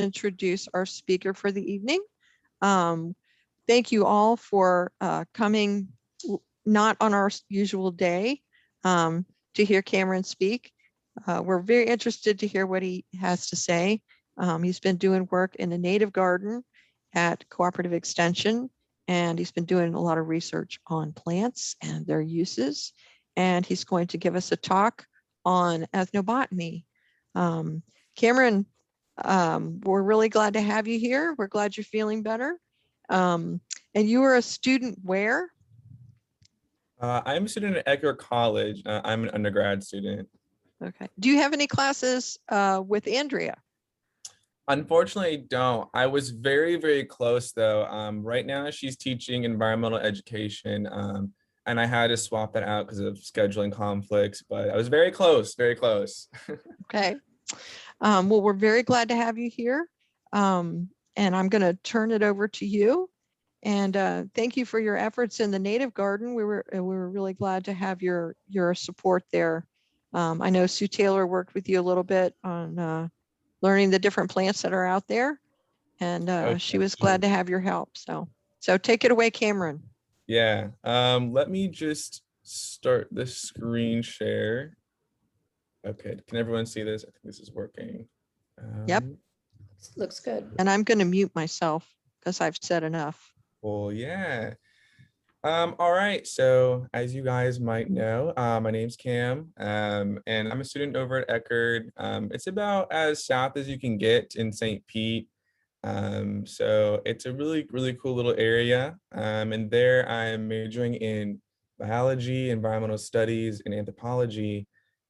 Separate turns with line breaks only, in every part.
introduce our speaker for the evening. Thank you all for coming, not on our usual day, to hear Cameron speak. We're very interested to hear what he has to say. He's been doing work in the native garden at Cooperative Extension, and he's been doing a lot of research on plants and their uses. And he's going to give us a talk on ethnobotany. Cameron, we're really glad to have you here. We're glad you're feeling better. And you are a student where?
I'm a student at Eckerd College. I'm an undergrad student.
Okay. Do you have any classes with Andrea?
Unfortunately, I don't. I was very, very close though. Right now she's teaching environmental education, and I had to swap that out because of scheduling conflicts, but I was very close, very close.
Okay. Well, we're very glad to have you here. And I'm going to turn it over to you. And thank you for your efforts in the native garden. We were really glad to have your support there. I know Sue Taylor worked with you a little bit on learning the different plants that are out there, and she was glad to have your help. So take it away, Cameron.
Yeah. Let me just start the screen share. Okay. Can everyone see this? I think this is working.
Yep.
Looks good.
And I'm going to mute myself because I've said enough.
Well, yeah. All right, so as you guys might know, my name's Cam, and I'm a student over at Eckerd. It's about as south as you can get in St. Pete. So it's a really, really cool little area. And there I'm majoring in biology, environmental studies, and anthropology.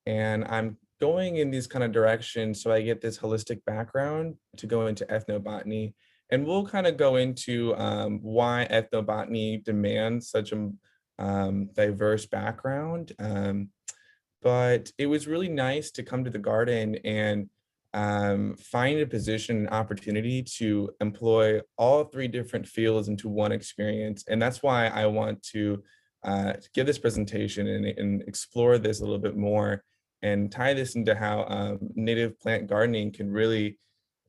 And I'm going in these kind of directions so I get this holistic background to go into ethnobotany. And we'll kind of go into why ethnobotany demands such a diverse background. But it was really nice to come to the garden and find a position, an opportunity to employ all three different fields into one experience. And that's why I want to give this presentation and explore this a little bit more and tie this into how native plant gardening can really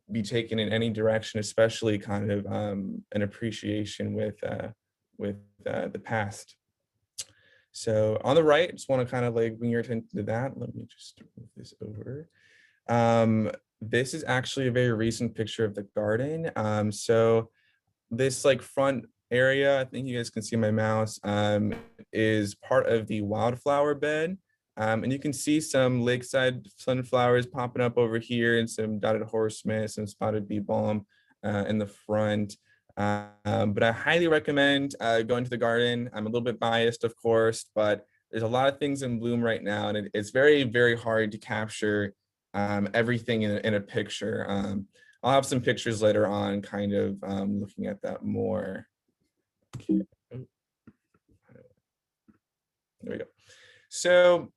be taken in any direction, especially kind of an appreciation with the past. So on the right, just want to kind of like bring your attention to that. Let me just move this over. This is actually a very recent picture of the garden. So this like front area, I think you guys can see my mouse, is part of the wildflower bed. And you can see some lakeside sunflowers popping up over here and some dotted horseman, some spotted bee balm in the front. But I highly recommend going to the garden. I'm a little bit biased, of course, but there's a lot of things in bloom right now, and it's very, very hard to capture everything in a picture. I'll have some pictures later on kind of looking at that more. Okay. There we go. So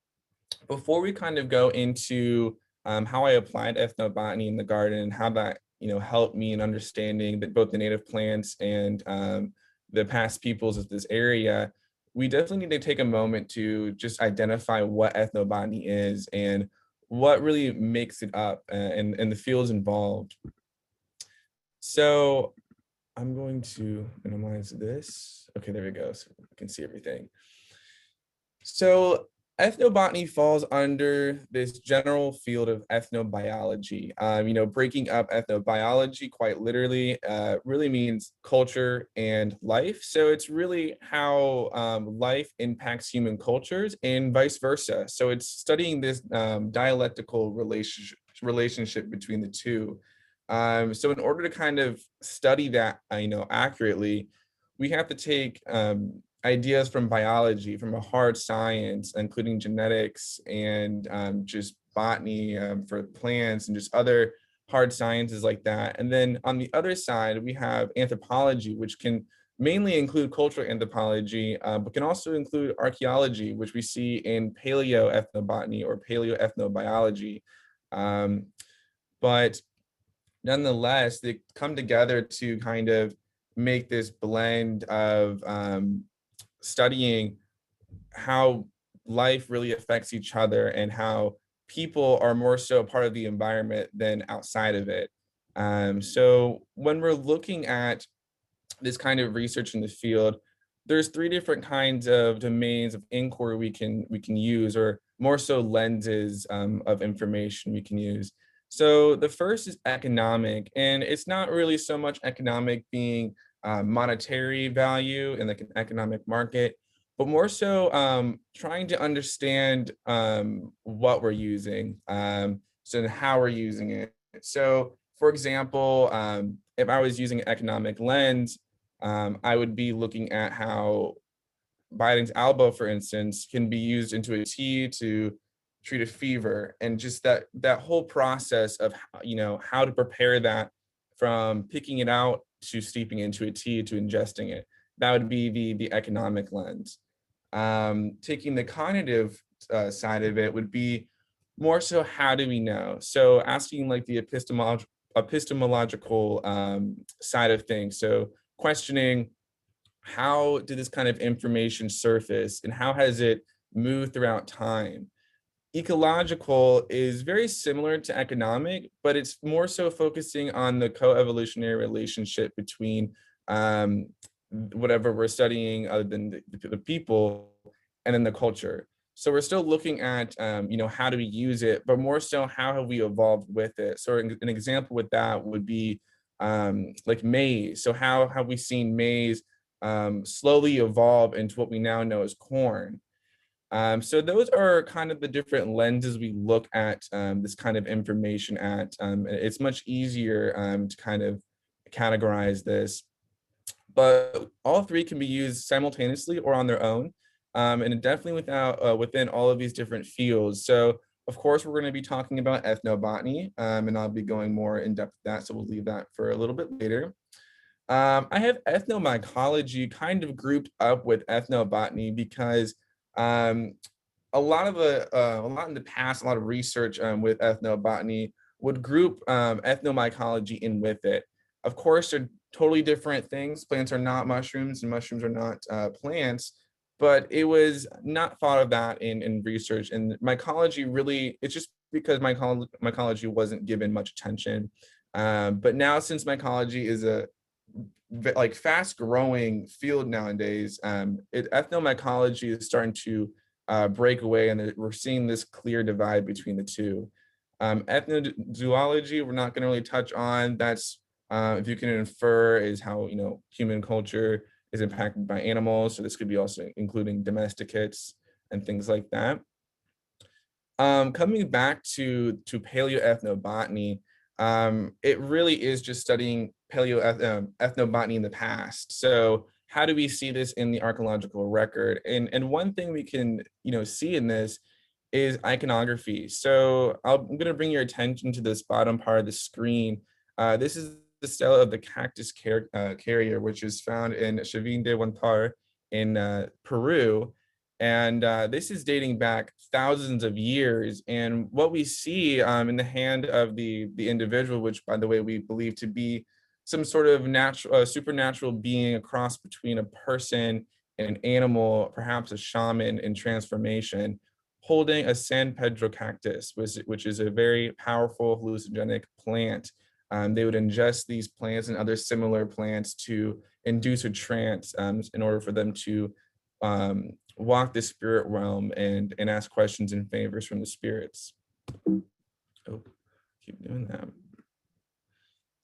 before we kind of go into how I applied ethnobotany in the garden and how that helped me in understanding that both the native plants and the past peoples of this area, we definitely need to take a moment to just identify what ethnobotany is and what really makes it up and the fields involved. So I'm going to minimize this. Okay, there we go. So we can see everything. So ethnobotany falls under this general field of ethnobiology. Breaking up ethnobiology quite literally really means culture and life. So it's really how life impacts human cultures and vice versa. So it's studying this dialectical relationship between the two. So in order to kind of study that, accurately, we have to take ideas from biology, from a hard science, including genetics and just botany for plants and just other hard sciences like that. And then on the other side, we have anthropology, which can mainly include cultural anthropology, but can also include archaeology, which we see in paleoethnobotany or paleoethnobiology. But nonetheless, they come together to kind of make this blend of studying how life really affects each other and how people are more so a part of the environment than outside of it. So when we're looking at this kind of research in the field, there's three different kinds of domains of inquiry we can use, or more so lenses of information we can use. So the first is economic, and it's not really so much economic being monetary value in like an economic market, but more so trying to understand what we're using, so how we're using it. So for example, if I was using an economic lens, I would be looking at how Biden's elbow, for instance, can be used into a tea to treat a fever, and just that whole process of how to prepare that from picking it out to steeping into a tea to ingesting it. That would be the economic lens. Taking the cognitive side of it would be more so how do we know? So asking like the epistemological side of things. So questioning, how did this kind of information surface and how has it moved throughout time? Ecological is very similar to economic, but it's more so focusing on the co-evolutionary relationship between whatever we're studying, other than the people, and then the culture. So we're still looking at how do we use it, but more so how have we evolved with it. So an example with that would be like maize. So how have we seen maize slowly evolve into what we now know as corn? So those are kind of the different lenses we look at this kind of information at. It's much easier to kind of categorize this, but all three can be used simultaneously or on their own, and definitely within all of these different fields. So of course, we're going to be talking about ethnobotany, and I'll be going more in depth with that, so we'll leave that for a little bit later. I have ethnomycology kind of grouped up with ethnobotany because a lot in the past, a lot of research with ethnobotany would group ethnomycology in with it. Of course, they're totally different things. Plants are not mushrooms, and mushrooms are not plants. But it was not thought of that in research. And mycology really, it's just because mycology wasn't given much attention. But now, since mycology is a like fast growing field nowadays, ethnomycology is starting to break away, and we're seeing this clear divide between the two. Ethnozoology, we're not going to really touch on. That's if you can infer, is how human culture is impacted by animals. So this could be also including domesticates and things like that. Coming back to paleoethnobotany, it really is just studying ethnobotany in the past. So how do we see this in the archaeological record? And one thing we can see in this is iconography. So I'm going to bring your attention to this bottom part of the screen. This is the stela of the cactus carrier, which is found in Chavin de Huantar in Peru. And this is dating back thousands of years. And what we see in the hand of the individual, which, by the way, we believe to be some sort of supernatural being, a cross between a person and an animal, perhaps a shaman in transformation, holding a San Pedro cactus, which is a very powerful hallucinogenic plant. They would ingest these plants and other similar plants to induce a trance in order for them to walk the spirit realm and ask questions and favors from the spirits. Oh, keep doing that.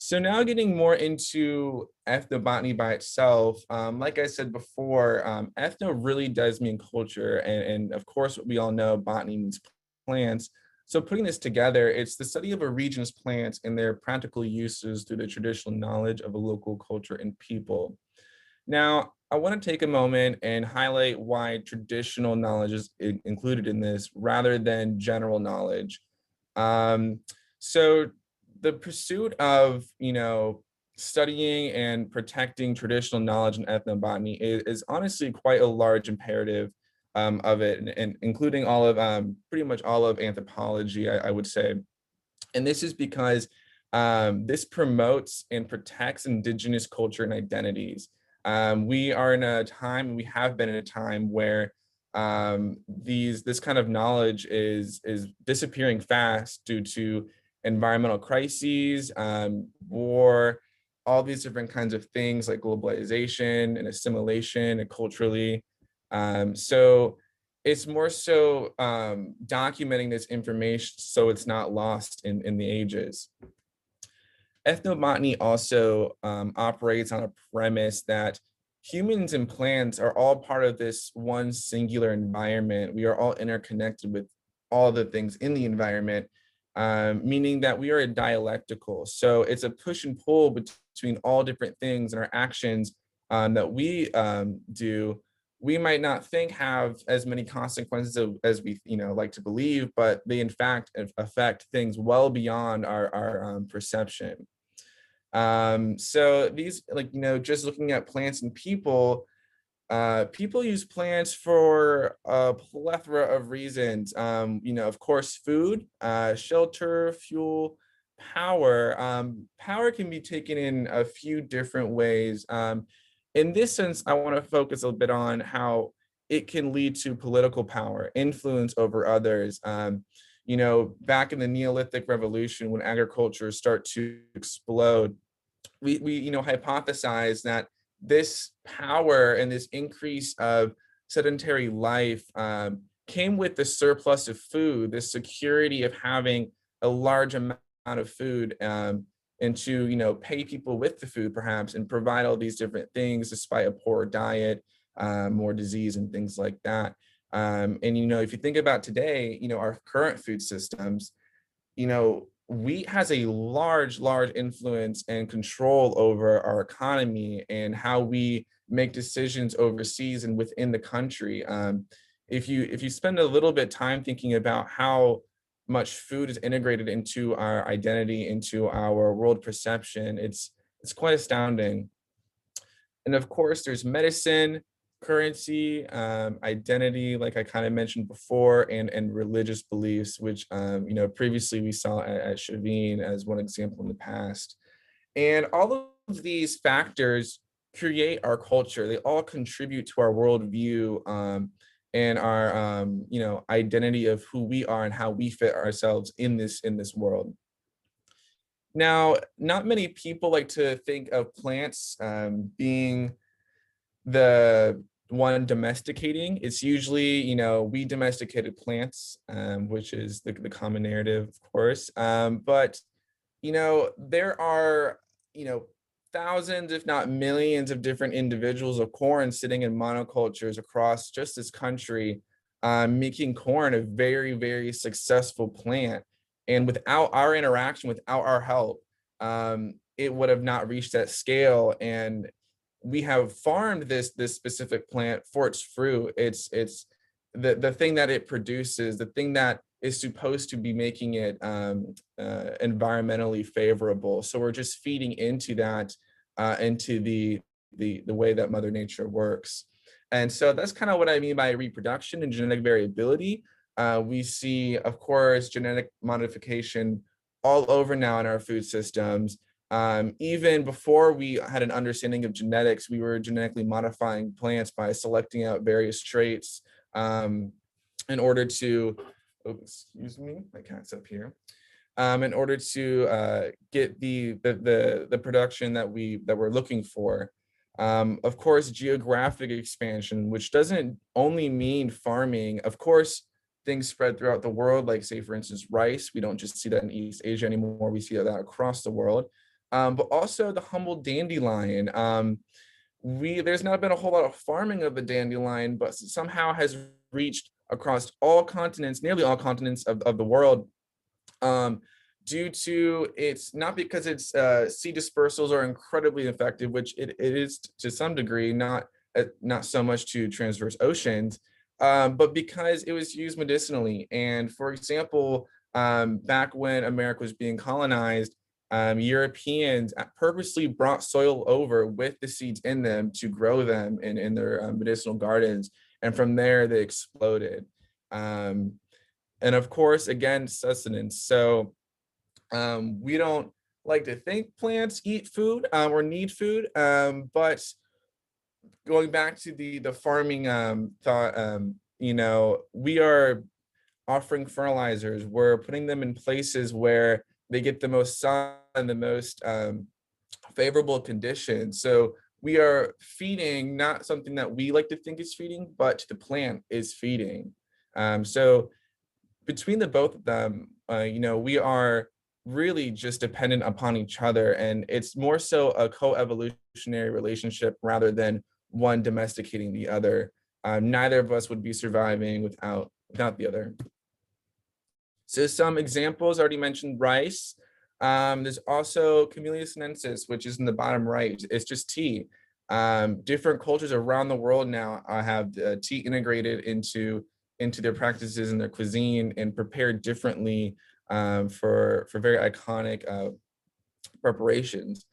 So now getting more into ethnobotany by itself, like I said before, ethno really does mean culture. And of course, we all know botany means plants. So putting this together, it's the study of a region's plants and their practical uses through the traditional knowledge of a local culture and people. Now, I want to take a moment and highlight why traditional knowledge is included in this rather than general knowledge. So the pursuit of, studying and protecting traditional knowledge in ethnobotany is honestly quite a large imperative of it, and including all of pretty much all of anthropology, I would say. And this is because this promotes and protects indigenous culture and identities. We are in a time, we have been in a time where this kind of knowledge is disappearing fast due to environmental crises, war, all these different kinds of things like globalization and assimilation and culturally. So it's more so documenting this information so it's not lost in the ages. Ethnobotany also operates on a premise that humans and plants are all part of this one singular environment. We are all interconnected with all the things in the environment, meaning that we are dialectical. So it's a push and pull between all different things, and our actions that we do, we might not think have as many consequences as we like to believe, but they in fact affect things well beyond our perception. So these, just looking at plants and people, people use plants for a plethora of reasons. Of course, food, shelter, fuel, power. Power can be taken in a few different ways. In this sense, I want to focus a bit on how it can lead to political power, influence over others. Back in the Neolithic Revolution, when agriculture started to explode, we hypothesize that this power and this increase of sedentary life came with the surplus of food, the security of having a large amount of food, and to pay people with the food perhaps, and provide all these different things despite a poor diet, more disease and things like that. And if you think about today, our current food systems, wheat has a large influence and control over our economy and how we make decisions overseas and within the country. If you spend a little bit of time thinking about how much food is integrated into our identity, into our world perception, it's quite astounding. And of course, there's medicine, currency, identity, like I kind of mentioned before, and religious beliefs, which previously we saw at Chavine as one example in the past. And all of these factors create our culture. They all contribute to our worldview, and our identity of who we are and how we fit ourselves in this world. Now, not many people like to think of plants being the one domesticating. It's usually, we domesticated plants, which is the common narrative, of course. But there are, thousands, if not millions, of different individuals of corn sitting in monocultures across just this country, making corn a very, very successful plant. And without our interaction, without our help, it would have not reached that scale. And we have farmed this specific plant for its fruit. It's the thing that it produces, the thing that is supposed to be making it environmentally favorable. So we're just feeding into that, into the way that Mother Nature works. And so that's kind of what I mean by reproduction and genetic variability. We see, of course, genetic modification all over now in our food systems. Even before we had an understanding of genetics, we were genetically modifying plants by selecting out various traits in order to, oh, excuse me, my cat's up here, in order to get the production that we're looking for. Of course, geographic expansion, which doesn't only mean farming. Of course, things spread throughout the world, like say, for instance, rice. We don't just see that in East Asia anymore. We see that across the world. But also the humble dandelion. There's not been a whole lot of farming of the dandelion, but somehow has reached across all continents, nearly all continents of the world, due to it's not because its seed dispersals are incredibly effective, which it is to some degree, not so much to transverse oceans, but because it was used medicinally. And for example, back when America was being colonized, Europeans purposely brought soil over with the seeds in them to grow them in their medicinal gardens. And from there, they exploded. And of course, again, sustenance. So we don't like to think plants eat food or need food. But going back to the farming thought, we are offering fertilizers. We're putting them in places where they get the most sun and the most favorable conditions. So we are feeding not something that we like to think is feeding, but the plant is feeding. So between the both of them, we are really just dependent upon each other, and it's more so a co-evolutionary relationship rather than one domesticating the other. Neither of us would be surviving without the other. So some examples, already mentioned rice. There's also Camellia sinensis, which is in the bottom right. It's just tea. Different cultures around the world now have tea integrated into their practices and their cuisine and prepared differently for very iconic preparations.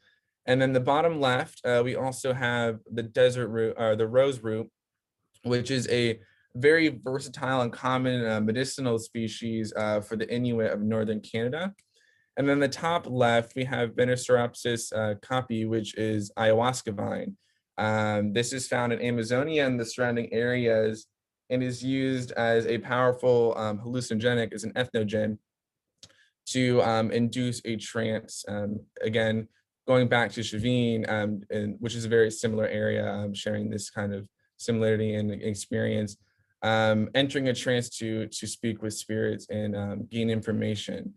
And then the bottom left, we also have the desert root, or the rose root, which is a very versatile and common medicinal species for the Inuit of northern Canada. And then the top left, we have Benaceropsis caapi, which is ayahuasca vine. This is found in Amazonia and the surrounding areas and is used as a powerful hallucinogenic, as an ethnogen, to induce a trance. Again, going back to Chavine, which is a very similar area, sharing this kind of similarity and experience, entering a trance to speak with spirits and gain information.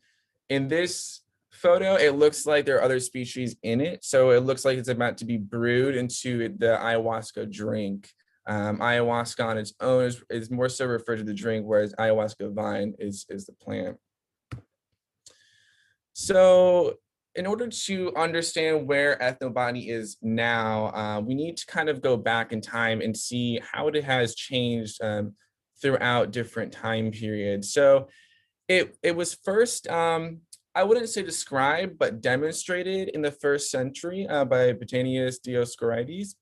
In this photo, it looks like there are other species in it. So it looks like it's about to be brewed into the ayahuasca drink. Ayahuasca on its own is more so referred to the drink, whereas ayahuasca vine is the plant. So in order to understand where ethnobotany is now, we need to kind of go back in time and see how it has changed throughout different time periods. So it was first, I wouldn't say described, but demonstrated in the 1st century by Botanius Dioscorides.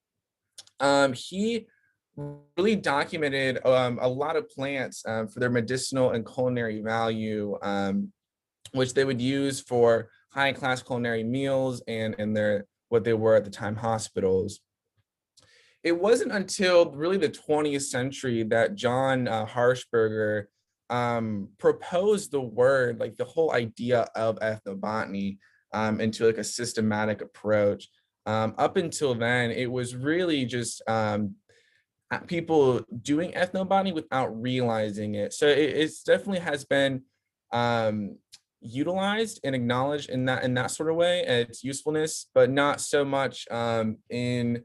He really documented a lot of plants for their medicinal and culinary value, which they would use for high-class culinary meals and their what they were at the time hospitals. It wasn't until really the 20th century that John Harshberger proposed the word, like the whole idea of ethnobotany, into like a systematic approach. Up until then, it was really just people doing ethnobotany without realizing it. So it definitely has been utilized and acknowledged in that sort of way, its usefulness, but not so much in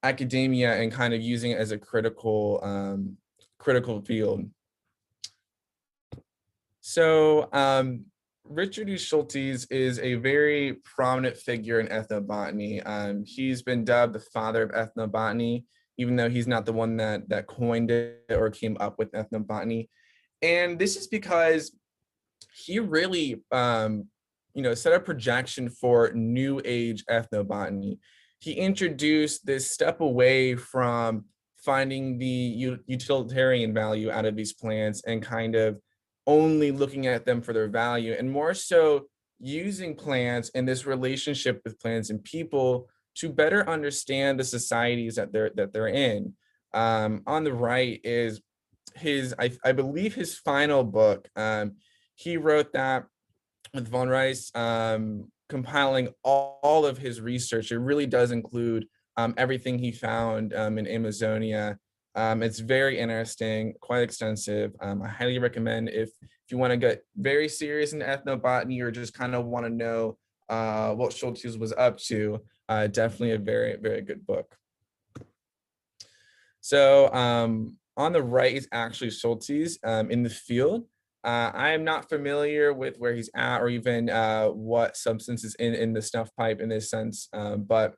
academia and kind of using it as a critical field. So Richard E. Schultz is a very prominent figure in ethnobotany. He's been dubbed the father of ethnobotany, even though he's not the one that coined it or came up with ethnobotany. And this is because he really set a projection for new age ethnobotany. He introduced this step away from finding the utilitarian value out of these plants and kind of only looking at them for their value, and more so using plants and this relationship with plants and people to better understand the societies that they're in. On the right is his, I believe, his final book. He wrote that with von Rice, compiling all of his research. It really does include everything he found in Amazonia. It's very interesting, quite extensive. I highly recommend if you want to get very serious in ethnobotany or just kind of want to know what Schultz was up to, definitely a very, very good book. So on the right is actually Schultz in the field. I am not familiar with where he's at or even what substance is in the snuff pipe in this sense, but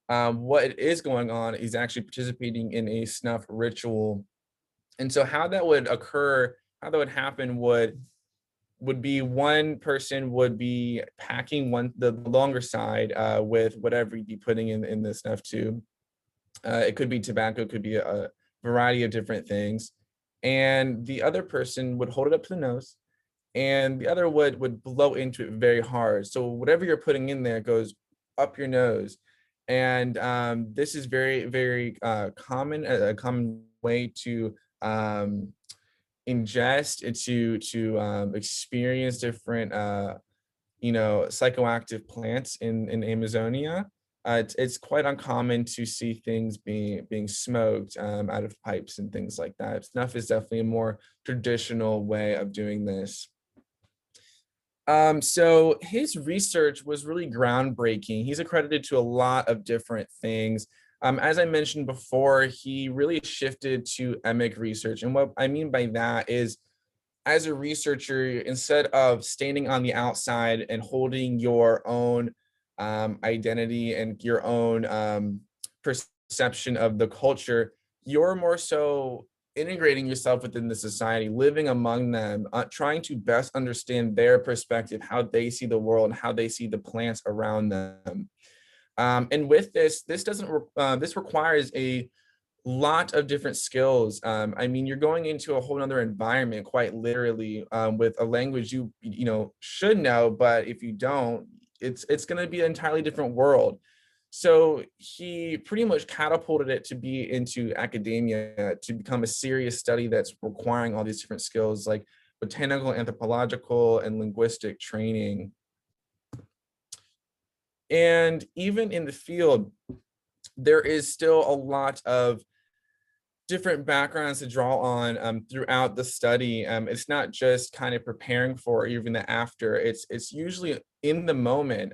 what is going on is actually participating in a snuff ritual. And so how that would occur, how that would happen would be one person would be packing the longer side with whatever you'd be putting in the snuff tube. It could be tobacco, it could be a variety of different things. And the other person would hold it up to the nose, and the other would blow into it very hard. So whatever you're putting in there goes up your nose. And this is very, very common, a common way to ingest and to experience different psychoactive plants in Amazonia. It's quite uncommon to see things being smoked out of pipes and things like that. Snuff is definitely a more traditional way of doing this. So his research was really groundbreaking. He's accredited to a lot of different things. As I mentioned before, he really shifted to emic research. And what I mean by that is, as a researcher, instead of standing on the outside and holding your own identity and your own perception of the culture, you're more so integrating yourself within the society, living among them, trying to best understand their perspective, how they see the world, how they see the plants around them. And with this requires a lot of different skills. I mean, you're going into a whole other environment, quite literally, with a language you should know, but if you don't, it's going to be an entirely different world. So he pretty much catapulted it to be into academia, to become a serious study that's requiring all these different skills like botanical, anthropological, and linguistic training. And even in the field, there is still a lot of different backgrounds to draw on throughout the study. It's not just kind of preparing for or even the after, it's usually in the moment.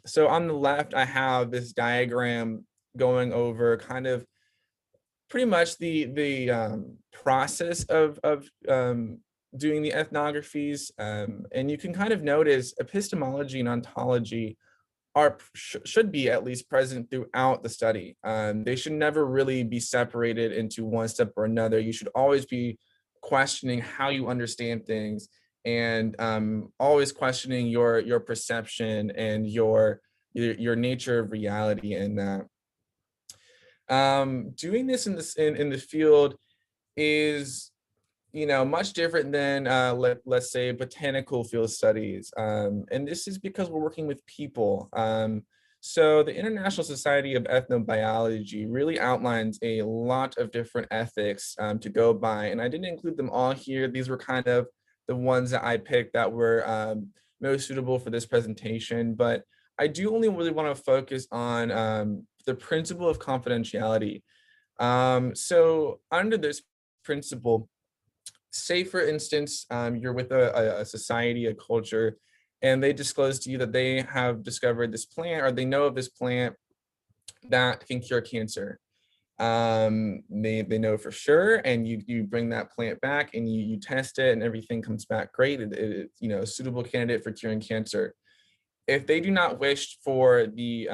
So on the left, I have this diagram going over kind of pretty much the process of doing the ethnographies. And you can kind of notice epistemology and ontology should be at least present throughout the study. They should never really be separated into one step or another. You should always be questioning how you understand things, and always questioning your perception and your nature of reality in that. Doing this in the field is much different than let's say botanical field studies. And this is because we're working with people. So the International Society of Ethnobiology really outlines a lot of different ethics to go by. And I didn't include them all here. These were kind of the ones that I picked that were most suitable for this presentation. But I do only really want to focus on the principle of confidentiality. So under this principle, say for instance, you're with a society, a culture, and they disclose to you that they have discovered this plant, or they know of this plant that can cure cancer. They know for sure, and you bring that plant back and you test it and everything comes back great. It's a suitable candidate for curing cancer. If they do not wish for the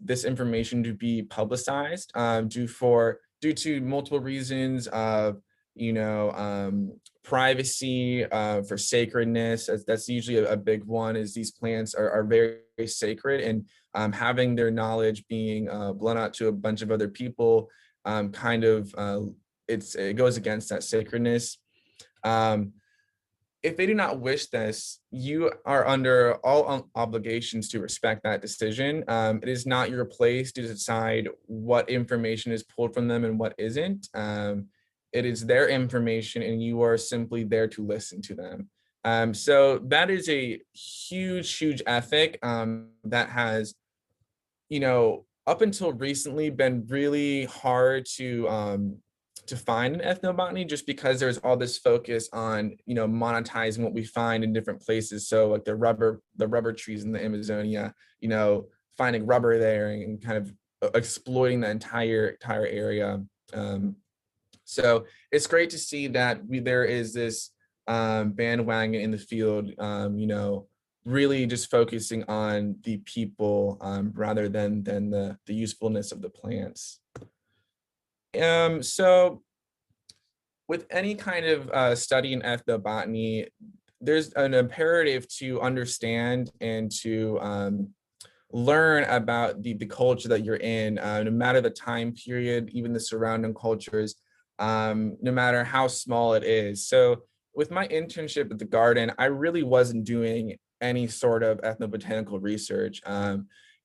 this information to be publicized due to multiple reasons of privacy, for sacredness, that's usually a big one, is these plants are very, very sacred, and having their knowledge being blown out to a bunch of other people, it goes against that sacredness. If they do not wish this, you are under all obligations to respect that decision. It is not your place to decide what information is pulled from them and what isn't. It is their information, and you are simply there to listen to them. So that is a huge, huge ethic that has, up until recently been really hard to find in ethnobotany, just because there's all this focus on monetizing what we find in different places. So like the rubber trees in the Amazonia, finding rubber there and kind of exploiting the entire area. So it's great to see that there is this bandwagon in the field, really just focusing on the people rather than the usefulness of the plants. So with any kind of study in ethnobotany, there's an imperative to understand and to learn about the culture that you're in, no matter the time period, even the surrounding cultures, no matter how small it is. So with my internship at the garden, I really wasn't doing any sort of ethnobotanical research.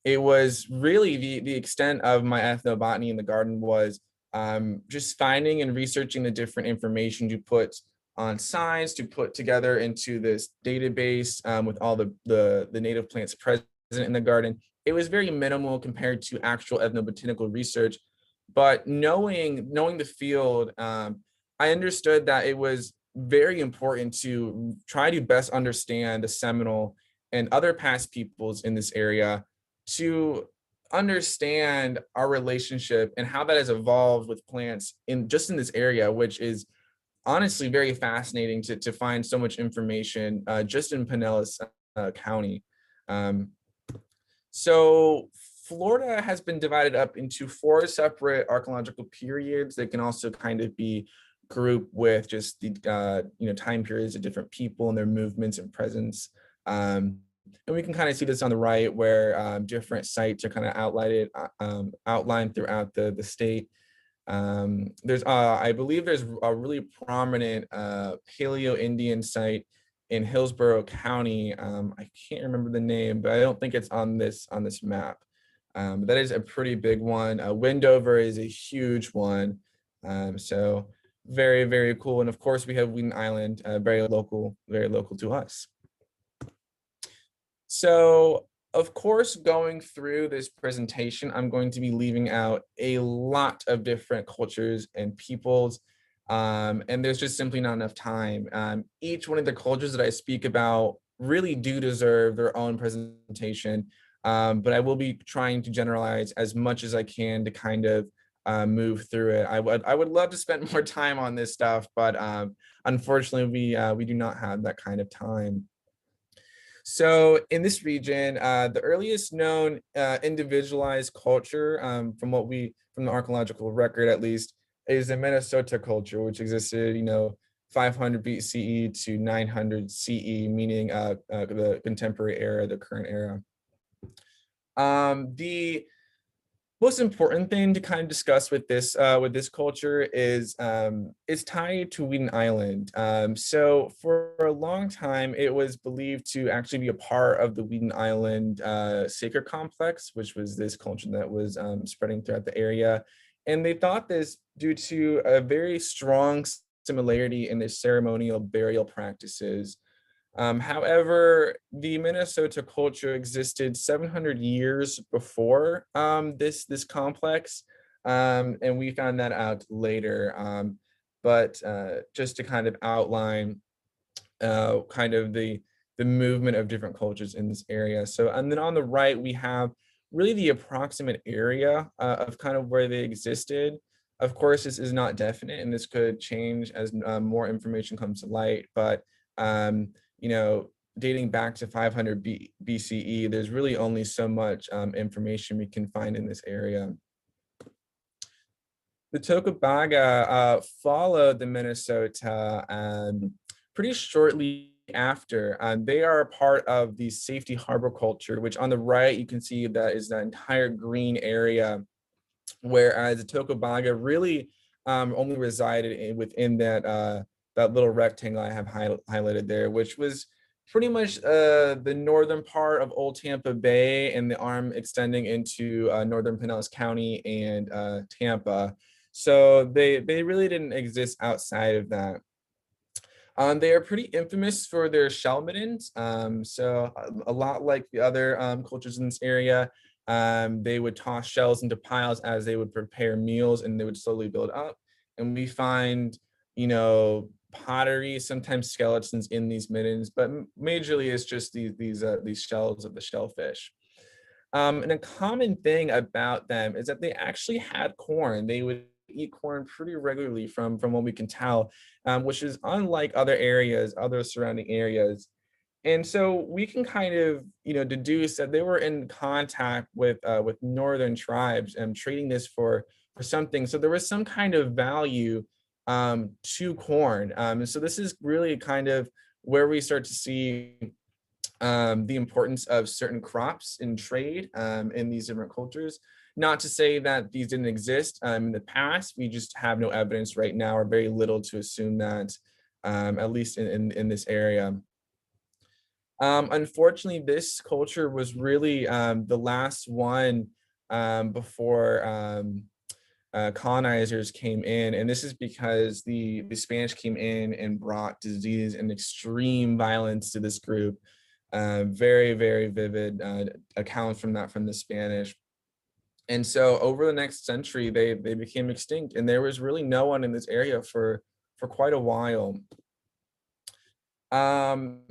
It was really the extent of my ethnobotany in the garden was just finding and researching the different information to put on signs to put together into this database with all the native plants present in the garden. It was very minimal compared to actual ethnobotanical research, but knowing the field, I understood that it was very important to try to best understand the Seminole and other past peoples in this area, to understand our relationship and how that has evolved with plants in this area, which is honestly very fascinating to find so much information just in Pinellas County. So Florida has been divided up into 4 separate archaeological periods that can also kind of be grouped with just the time periods of different people and their movements and presence. And we can kind of see this on the right, where different sites are kind of outlined throughout the state. I believe there's a really prominent Paleo-Indian site in Hillsborough County. I can't remember the name, but I don't think it's on this map. But that is a pretty big one. Wendover is a huge one. So very, very cool. And of course, we have Wheaton Island, very local to us. So of course, going through this presentation, I'm going to be leaving out a lot of different cultures and peoples, and there's just simply not enough time. Each one of the cultures that I speak about really do deserve their own presentation, but I will be trying to generalize as much as I can to kind of move through it. I would love to spend more time on this stuff, but unfortunately, we do not have that kind of time. So in this region, the earliest known individualized culture, from the archaeological record at least, is the Minnesota culture, which existed, 500 BCE to 900 CE, meaning the contemporary era, the current era. The most important thing to kind of discuss with this culture is it's tied to Wheaton Island. So for a long time, it was believed to actually be a part of the Wheaton Island sacred complex, which was this culture that was spreading throughout the area. And they thought this due to a very strong similarity in their ceremonial burial practices. However, the Minnesota culture existed 700 years before this complex, and we found that out later. But just to kind of outline kind of the movement of different cultures in this area. So, and then on the right, we have really the approximate area of kind of where they existed. Of course, this is not definite, and this could change as more information comes to light, but dating back to 500 BCE, there's really only so much information we can find in this area. The Tocobaga followed the Minnesota pretty shortly after. They are a part of the safety harbor culture, which on the right, you can see that is the entire green area, whereas the Tocobaga really only resided within that little rectangle I have highlighted there, which was pretty much the northern part of Old Tampa Bay and the arm extending into northern Pinellas County and Tampa. So they really didn't exist outside of that. They are pretty infamous for their shell middens. So a lot like the other cultures in this area, they would toss shells into piles as they would prepare meals, and they would slowly build up. And we find, pottery, sometimes skeletons in these middens, but majorly it's just these shells of the shellfish. And a common thing about them is that they actually had corn. They would eat corn pretty regularly from what we can tell, which is unlike other surrounding areas. And so we can kind of, deduce that they were in contact with northern tribes and trading this for something. So there was some kind of value to corn. And so this is really kind of where we start to see the importance of certain crops in trade in these different cultures. Not to say that these didn't exist in the past, we just have no evidence right now, or very little to assume that, at least in this area. Unfortunately, this culture was really the last one before colonizers came in, and this is because the Spanish came in and brought disease and extreme violence to this group. Very, very vivid accounts from that from the Spanish. And so over the next century, they became extinct, and there was really no one in this area for quite a while.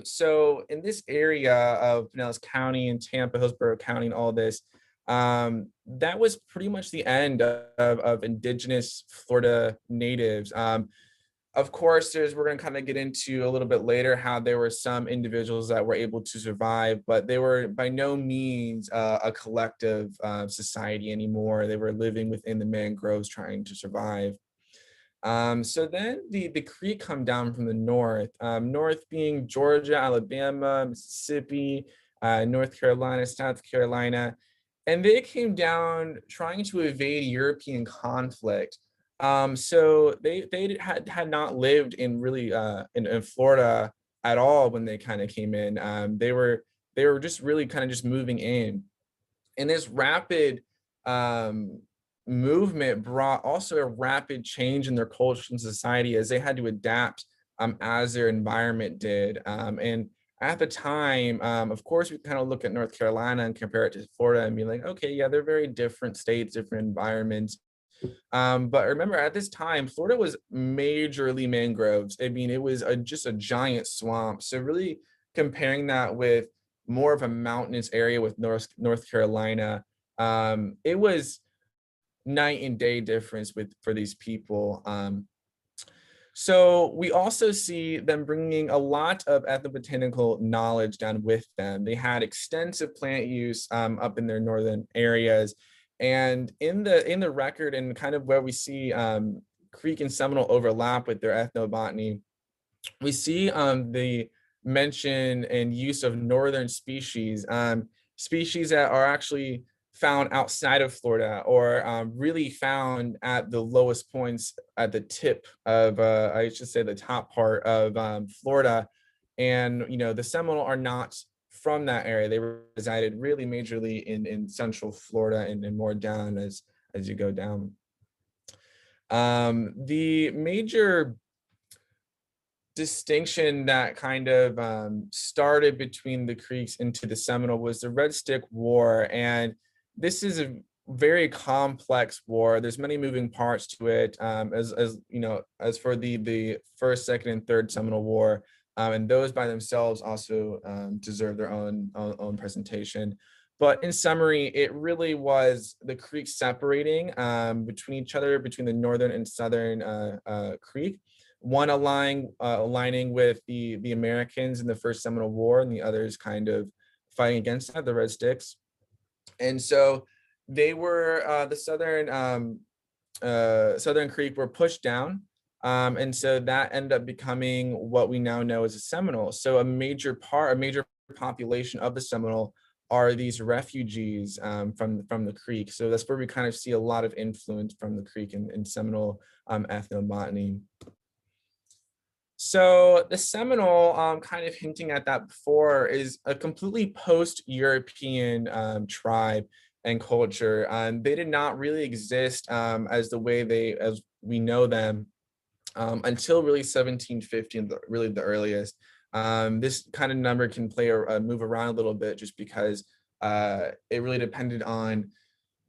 So in this area of Pinellas County and Tampa, Hillsborough County, and all this, that was pretty much the end of indigenous Florida natives. Of course, we're going to kind of get into a little bit later how there were some individuals that were able to survive, but they were by no means a collective society anymore. They were living within the mangroves trying to survive. So then the Creek come down from the north, north being Georgia, Alabama, Mississippi, North Carolina, South Carolina, and they came down trying to evade European conflict. So they had not lived in really in Florida at all when they kind of came in. They were just really kind of just moving in, and this rapid movement brought also a rapid change in their culture and society as they had to adapt as their environment did. And at the time, of course, we kind of look at North Carolina and compare it to Florida and be like, okay, yeah, they're very different states, different environments. But remember, at this time, Florida was majorly mangroves. I mean, it was just a giant swamp. So really comparing that with more of a mountainous area with North Carolina, it was night and day difference for these people. So we also see them bringing a lot of ethnobotanical knowledge down with them. They had extensive plant use up in their northern areas. And in the record and kind of where we see Creek and Seminole overlap with their ethnobotany, we see the mention and use of northern species, species that are actually found outside of Florida or really found at the lowest points at the tip of, I should say the top part of Florida. And, you know, the Seminole are not from that area. They resided really majorly in central Florida and more down as you go down. The major distinction that kind of started between the Creeks into the Seminole was the Red Stick War. And this is a very complex war. There's many moving parts to it, as you know, as for the first, second, and third Seminole War. And those by themselves also deserve their own presentation. But in summary, it really was the Creeks separating between each other, between the northern and southern Creek. One aligning with the Americans in the first Seminole War, and the others kind of fighting against that, the Red Sticks. And so they were the Southern Creek were pushed down. And so that ended up becoming what we now know as a Seminole. So a major population of the Seminole are these refugees from the Creek. So that's where we kind of see a lot of influence from the Creek in Seminole ethnobotany. So the Seminole, kind of hinting at that before, is a completely post-European tribe and culture. They did not really exist as we know them until really 1750, really the earliest. This kind of number can move around a little bit just because it really depended on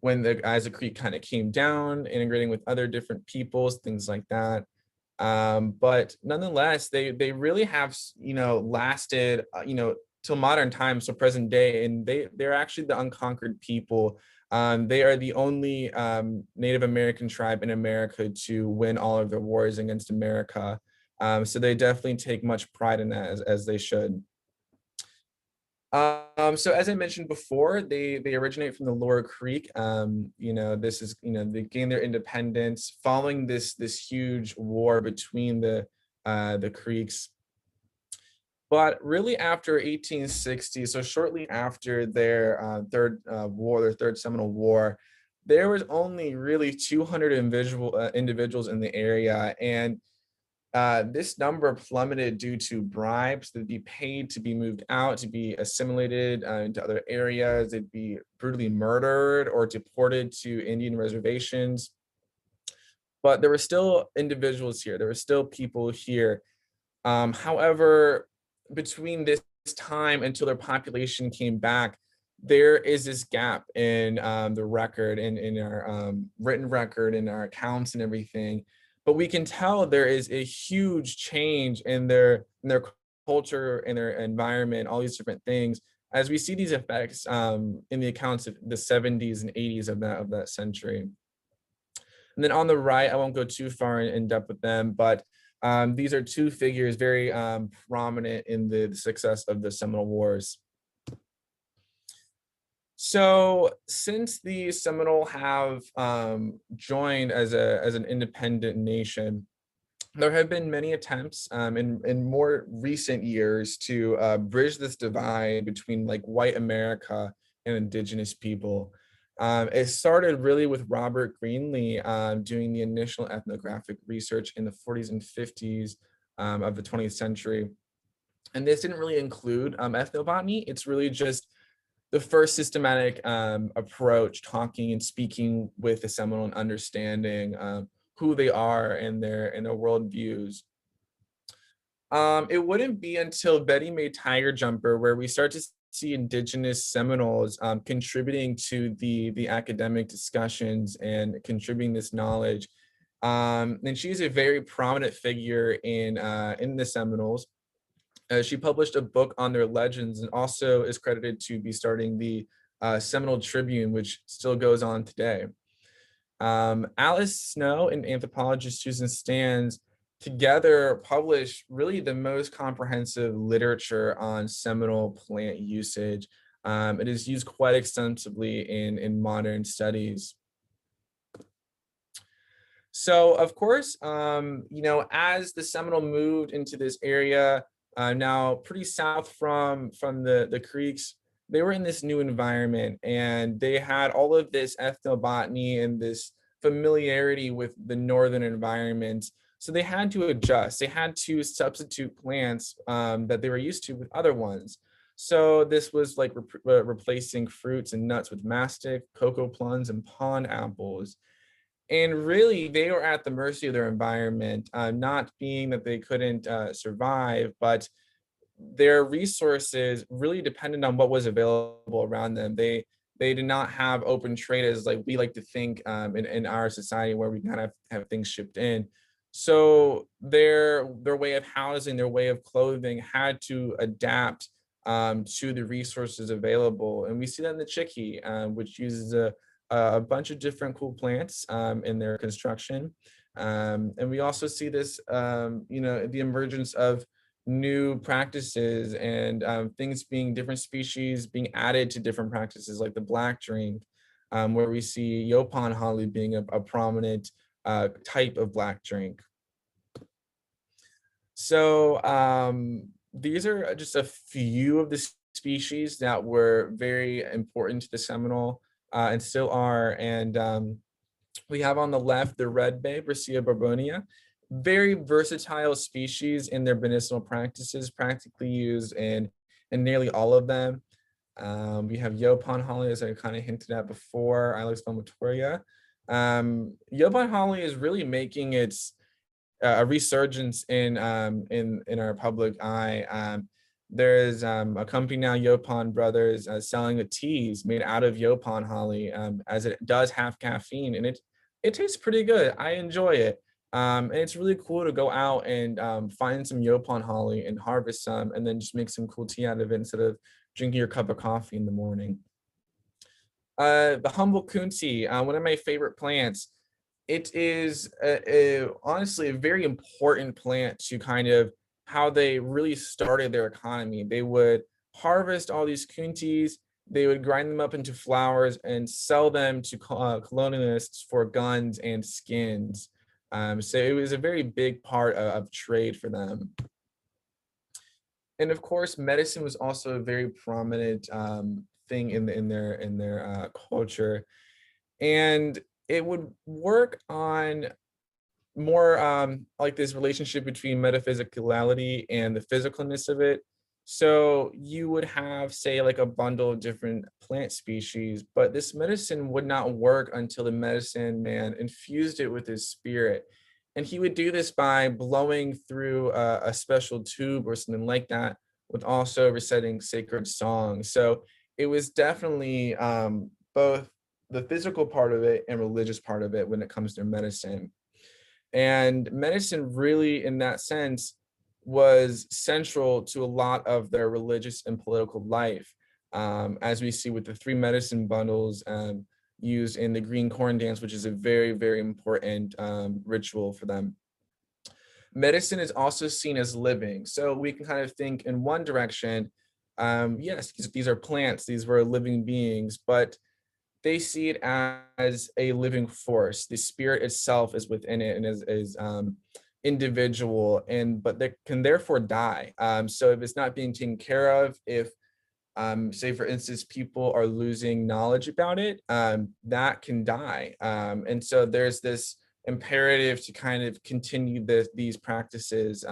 when as the Creek kind of came down, integrating with other different peoples, things like that. But nonetheless, they really have, you know, lasted, you know, till modern times, so present day, and they're actually the unconquered people. They are the only Native American tribe in America to win all of their wars against America. So they definitely take much pride in that, as they should. So as I mentioned before, they originate from the Lower Creek. You know, this is, you know, they gained their independence following this huge war between the Creeks. But really after 1860, so shortly after their third Seminole War, there was only really 200 individuals in the area, and this number plummeted due to bribes. They'd be paid to be moved out, to be assimilated into other areas. They'd be brutally murdered or deported to Indian reservations. but there were still individuals here. There were still people here. However, between this time until their population came back, there is this gap in the record, in our written record, in our accounts and everything. But we can tell there is a huge change in their culture, in their environment, all these different things, as we see these effects in the accounts of the 70s and 80s of that century. And then on the right, I won't go too far in depth with them, but these are two figures very prominent in the success of the Seminole Wars. So since the Seminole have joined as an independent nation, there have been many attempts in more recent years to bridge this divide between like white America and indigenous people. It started really with Robert Greenlee doing the initial ethnographic research in the 40s and 50s of the 20th century. And this didn't really include ethnobotany. It's really just the first systematic approach, talking and speaking with the Seminole and understanding who they are and their worldviews. It wouldn't be until Betty Mae Tiger Jumper where we start to see indigenous Seminoles contributing to the academic discussions and contributing this knowledge. And she's a very prominent figure in the Seminoles. She published a book on their legends and also is credited to be starting the Seminole Tribune, which still goes on today. Alice Snow and anthropologist Susan Stans together published really the most comprehensive literature on Seminole plant usage. It is used quite extensively in modern studies. So of course, as the Seminole moved into this area, now pretty south from the creeks, they were in this new environment and they had all of this ethnobotany and this familiarity with the northern environment. So they had to adjust. They had to substitute plants that they were used to with other ones. So this was like replacing fruits and nuts with mastic, cocoa plums, and pond apples. And really, they were at the mercy of their environment, not being that they couldn't survive, but their resources really depended on what was available around them. They did not have open trade as like we like to think in our society, where we kind of have things shipped in. So their way of housing, their way of clothing had to adapt to the resources available. And we see that in the Chickee, which uses a bunch of different cool plants in their construction. And we also see this, the emergence of new practices and things being different species being added to different practices, like the black drink, where we see Yupon Holly being a prominent type of black drink. So these are just a few of the species that were very important to the Seminole and still are. And we have on the left the red bay, Brassia borbonia, very versatile species in their medicinal practices, practically used in nearly all of them. We have Yupon Holly, as I kind of hinted at before, Ilex vomitoria. Yupon Holly is really making its a resurgence in our public eye. There is a company now, Yupon Brothers, selling the teas made out of Yupon Holly, as it does have caffeine, and it tastes pretty good. I enjoy it. And it's really cool to go out and find some Yupon Holly and harvest some, and then just make some cool tea out of it instead of drinking your cup of coffee in the morning. The humble kunti, one of my favorite plants. It is honestly a very important plant to kind of how they really started their economy. They would harvest all these kuntis, they would grind them up into flowers and sell them to colonialists for guns and skins. So it was a very big part of trade for them. And of course, medicine was also a very prominent thing in their culture. And it would work on more like this relationship between metaphysicality and the physicalness of it. So you would have, say, like a bundle of different plant species, but this medicine would not work until the medicine man infused it with his spirit. And he would do this by blowing through a special tube or something like that, with also reciting sacred songs. So it was definitely both the physical part of it and religious part of it when it comes to medicine. And medicine really, in that sense, was central to a lot of their religious and political life, as we see with the three medicine bundles used in the green corn dance, which is a very, very important ritual for them. Medicine is also seen as living. So we can kind of think in one direction, yes, these are plants, these were living beings, but they see it as a living force. The spirit itself is within it and is individual, and but they can therefore die. So if it's not being taken care of, if say for instance people are losing knowledge about it, that can die. And so there's this imperative to kind of continue these practices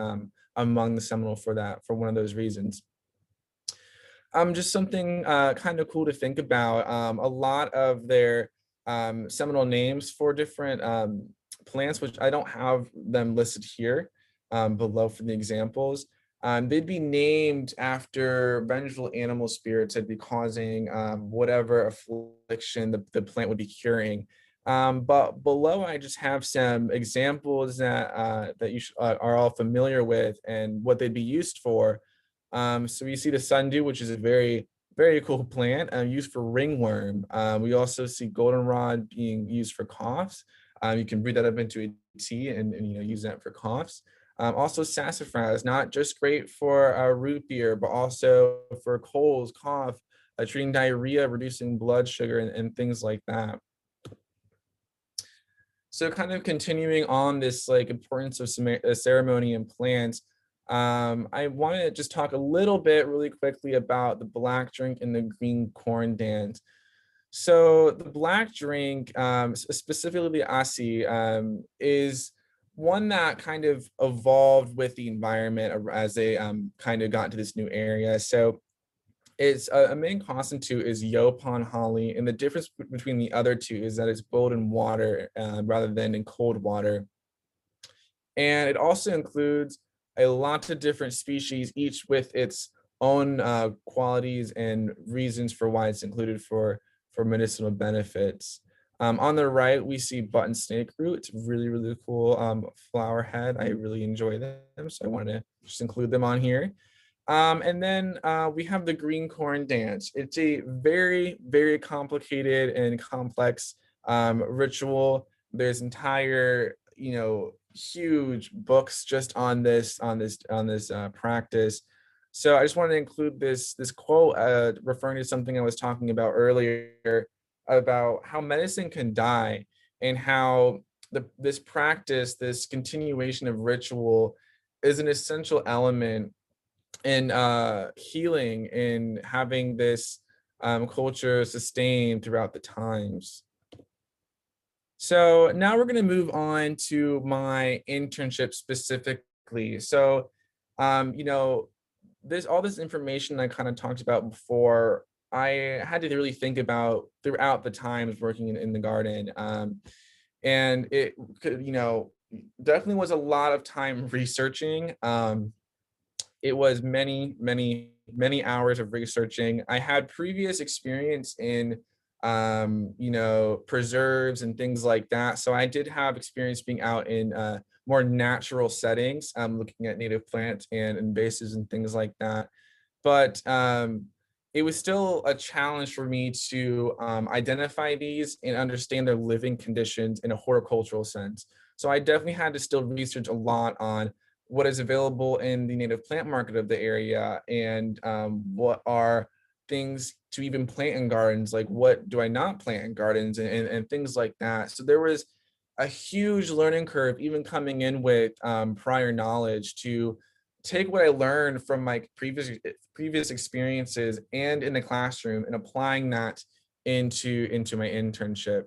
among the Seminole for one of those reasons. Just something kind of cool to think about. A lot of their seminal names for different plants, which I don't have them listed here below for the examples. They'd be named after vengeful animal spirits that'd be causing whatever affliction the plant would be curing. But below, I just have some examples that you are all familiar with and what they'd be used for. So we see the sundew, which is a very, very cool plant used for ringworm. We also see goldenrod being used for coughs. You can breed that up into a tea and use that for coughs. Also sassafras, not just great for root beer, but also for colds, cough, treating diarrhea, reducing blood sugar, and things like that. So kind of continuing on this like importance of ceremony and plants, I want to just talk a little bit really quickly about the black drink and the green corn dance. So the black drink, specifically the asi, is one that kind of evolved with the environment as they kind of got into this new area. So it's a main constituent is Yupon Holly, and the difference between the other two is that it's boiled in water rather than in cold water. And it also includes a lot of different species, each with its own qualities and reasons for why it's included for medicinal benefits. On the right, we see button snake root. It's really, really cool flower head. I really enjoy them, so I wanted to just include them on here. And then we have the green corn dance. It's a very, very complicated and complex ritual. There's entire, huge books just on this practice. So I just wanted to include this quote referring to something I was talking about earlier about how medicine can die and how this practice, this continuation of ritual, is an essential element in healing and having this culture sustained throughout the times. So now we're going to move on to my internship specifically. So, all this information I kind of talked about before, I had to really think about throughout the times working in the garden. And it could, definitely was a lot of time researching. It was many, many, many hours of researching. I had previous experience in preserves and things like that. So I did have experience being out in more natural settings, looking at native plants and invasives and things like that. But it was still a challenge for me to identify these and understand their living conditions in a horticultural sense. So I definitely had to still research a lot on what is available in the native plant market of the area and what are things to even plant in gardens, like what do I not plant in gardens and things like that. So there was a huge learning curve even coming in with prior knowledge to take what I learned from my previous experiences and in the classroom and applying that into my internship.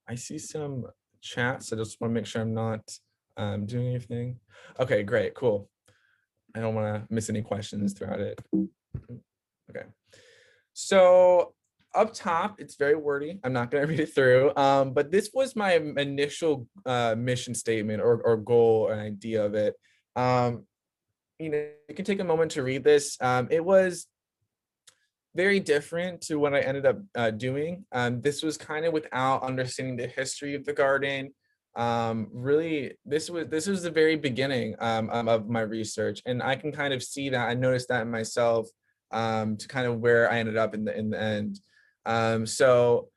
I see some chats. So I just want to make sure I'm not doing anything. Okay, great, cool. I don't want to miss any questions throughout it. Okay. So up top, it's very wordy. I'm not going to read it through, but this was my initial mission statement or goal or idea of it. You know, you can take a moment to read this. It was very different to what I ended up doing. This was kind of without understanding the history of the garden. Really, this was the very beginning of my research, and I can kind of see that. I noticed that in myself, to kind of where I ended up in the end. So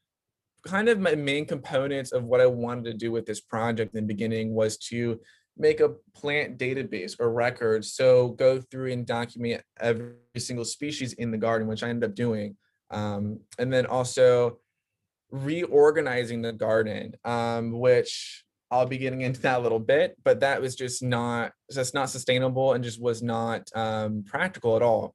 kind of my main components of what I wanted to do with this project in the beginning was to make a plant database or record. So go through and document every single species in the garden, which I ended up doing. And then also reorganizing the garden, which I'll be getting into that a little bit, but that was just that's not sustainable and just was not practical at all.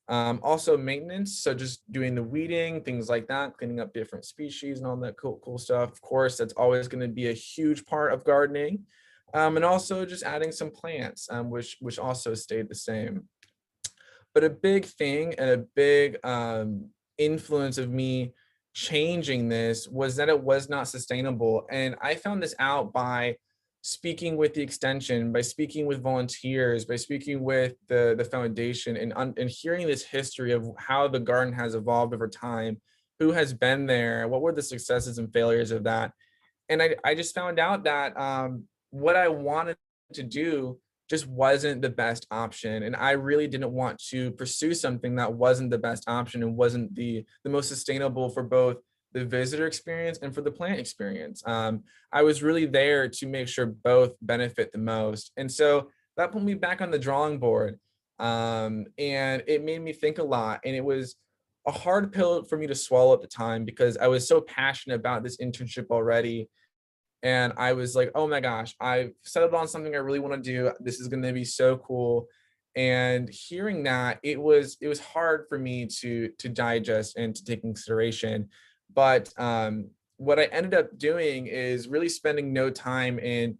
Also maintenance, so just doing the weeding, things like that, cleaning up different species and all that cool stuff. Of course, that's always going to be a huge part of gardening. And also just adding some plants, which also stayed the same. But a big thing and a big influence of me changing this was that it was not sustainable. And I found this out by speaking with the extension, by speaking with volunteers, by speaking with the foundation, and hearing this history of how the garden has evolved over time, who has been there, what were the successes and failures of that. And I just found out that what I wanted to do just wasn't the best option. And I really didn't want to pursue something that wasn't the best option and wasn't the most sustainable for both the visitor experience and for the plant experience. I was really there to make sure both benefit the most. And so that put me back on the drawing board. And it made me think a lot. And it was a hard pill for me to swallow at the time because I was so passionate about this internship already. And I was like, oh my gosh, I've settled on something I really want to do. This is going to be so cool. And hearing that, it was hard for me to digest and to take consideration. But what I ended up doing is really spending no time in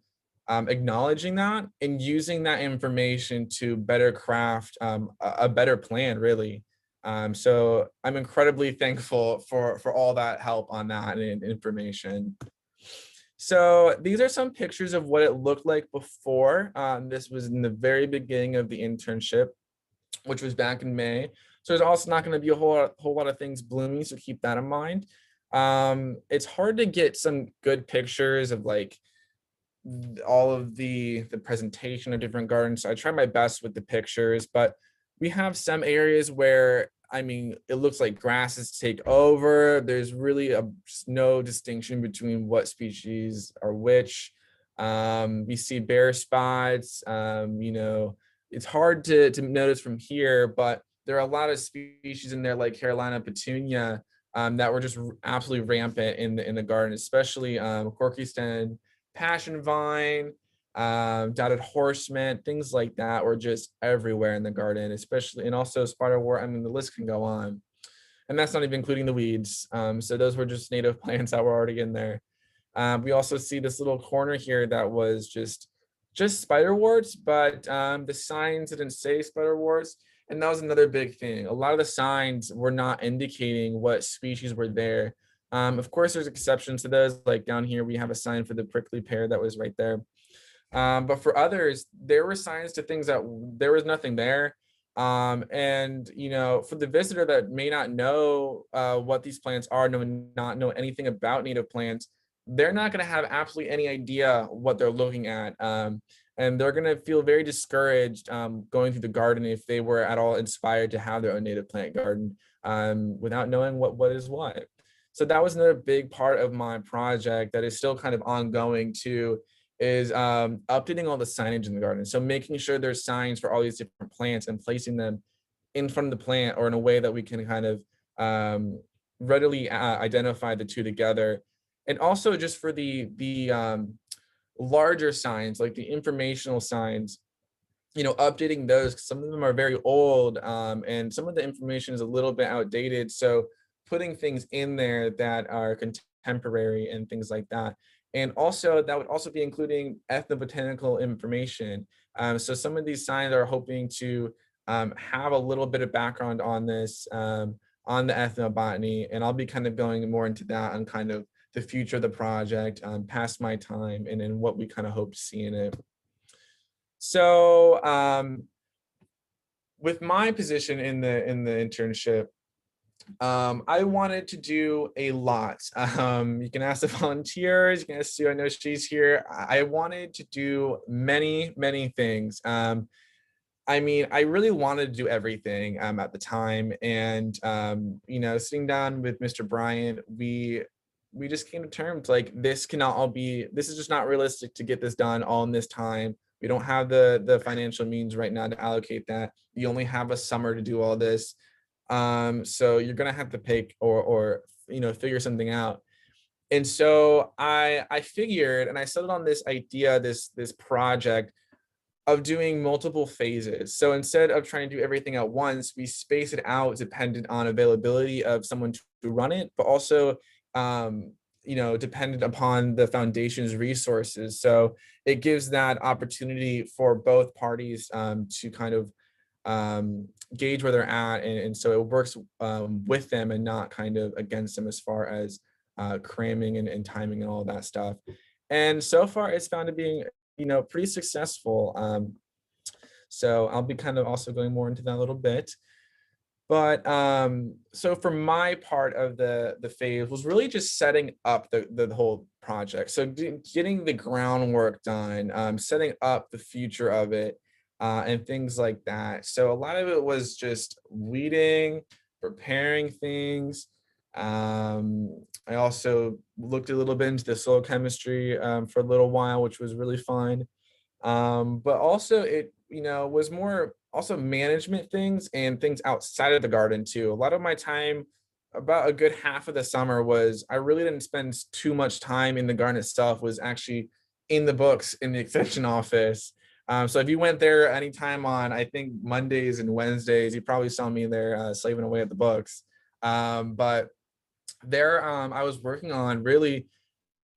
acknowledging that and using that information to better craft a better plan, really. So I'm incredibly thankful for all that help on that and information. So these are some pictures of what it looked like before. This was in the very beginning of the internship, which was back in May. So there's also not going to be a whole lot of things blooming, so keep that in mind. It's hard to get some good pictures of like all of the presentation of different gardens. So I try my best with the pictures, but we have some areas where, I mean, it looks like grasses take over. There's really no distinction between what species are which. We see bare spots. You know, it's hard to notice from here, but there are a lot of species in there like Carolina petunia that were just absolutely rampant in the garden, especially corky stem, passion vine, dotted horsemint, things like that were just everywhere in the garden, especially, and also spiderwort. I mean, the list can go on. And that's not even including the weeds. So those were just native plants that were already in there. We also see this little corner here that was just spiderworts, but the signs didn't say spiderworts. And that was another big thing. A lot of the signs were not indicating what species were there. Of course, there's exceptions to those. Like down here, we have a sign for the prickly pear that was right there. But for others, there were signs to things that there was nothing there. And, you know, for the visitor that may not know what these plants are, not know anything about native plants, they're not going to have absolutely any idea what they're looking at. And they're going to feel very discouraged going through the garden if they were at all inspired to have their own native plant garden without knowing what is what. So that was another big part of my project that is still kind of ongoing too, is updating all the signage in the garden. So making sure there's signs for all these different plants and placing them in front of the plant or in a way that we can kind of readily identify the two together. And also just for the larger signs, like the informational signs, you know, updating those, 'cause some of them are very old and some of the information is a little bit outdated. So putting things in there that are contemporary and things like that. And also that would also be including ethnobotanical information. So some of these signs are hoping to have a little bit of background on this, on the ethnobotany, and I'll be kind of going more into that on kind of the future of the project, past my time, and then what we kind of hope to see in it. So with my position in the internship, I wanted to do a lot. You can ask the volunteers, you can ask Sue, I know she's here. I wanted to do many things. I mean, I really wanted to do everything at the time. And, you know, sitting down with Mr. Bryant, we just came to terms like this cannot all be, this is just not realistic to get this done all in this time. We don't have the financial means right now to allocate that. You only have a summer to do all this. So you're gonna have to pick or you know, figure something out. And so I figured, and I settled on this idea, this project of doing multiple phases. So instead of trying to do everything at once, we space it out dependent on availability of someone to run it, but also you know, dependent upon the foundation's resources. So it gives that opportunity for both parties to kind of gauge where they're at, and so it works with them and not kind of against them as far as cramming and timing and all that stuff. And so far it's found to be, you know, pretty successful. So I'll be kind of also going more into that a little bit. But so for my part of the phase was really just setting up the whole project. So getting the groundwork done, setting up the future of it, and things like that. So a lot of it was just weeding, preparing things. I also looked a little bit into the soil chemistry for a little while, which was really fun. But also it, you know, was more also management things and things outside of the garden too. A lot of my time, about a good half of the summer, was I really didn't spend too much time in the garden itself, was actually in the books in the extension office. So if you went there anytime on, I think, Mondays and Wednesdays, you probably saw me there slaving away at the books. But there I was working on really,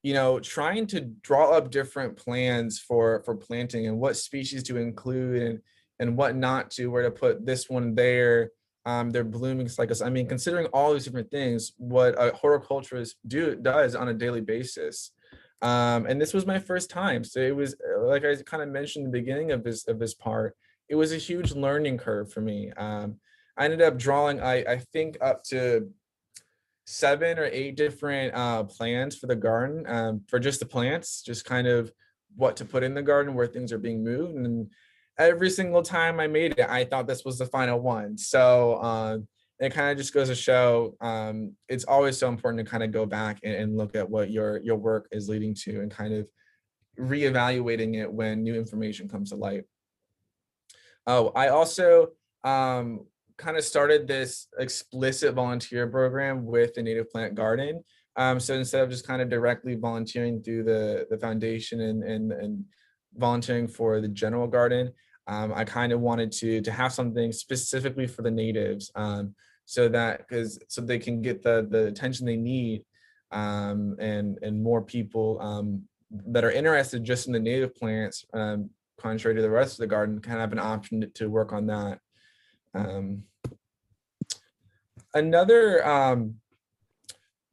you know, trying to draw up different plans for planting and what species to include and what not to, where to put this one there, their blooming cycles. I mean, considering all these different things, what a horticulturist does on a daily basis. And this was my first time, so it was like I kind of mentioned in the beginning of this part, it was a huge learning curve for me. I ended up drawing, I think, up to 7 or 8 different plans for the garden, for just the plants, just kind of what to put in the garden, where things are being moved. And every single time I made it, I thought this was the final one. So it kind of just goes to show it's always so important to kind of go back and look at what your work is leading to and kind of reevaluating it when new information comes to light. Oh, I also kind of started this explicit volunteer program with the Native Plant Garden. So instead of just kind of directly volunteering through the foundation and volunteering for the general garden, I kind of wanted to have something specifically for the natives, so that so they can get the attention they need, and more people that are interested just in the native plants, contrary to the rest of the garden, kind of have an option to work on that. Another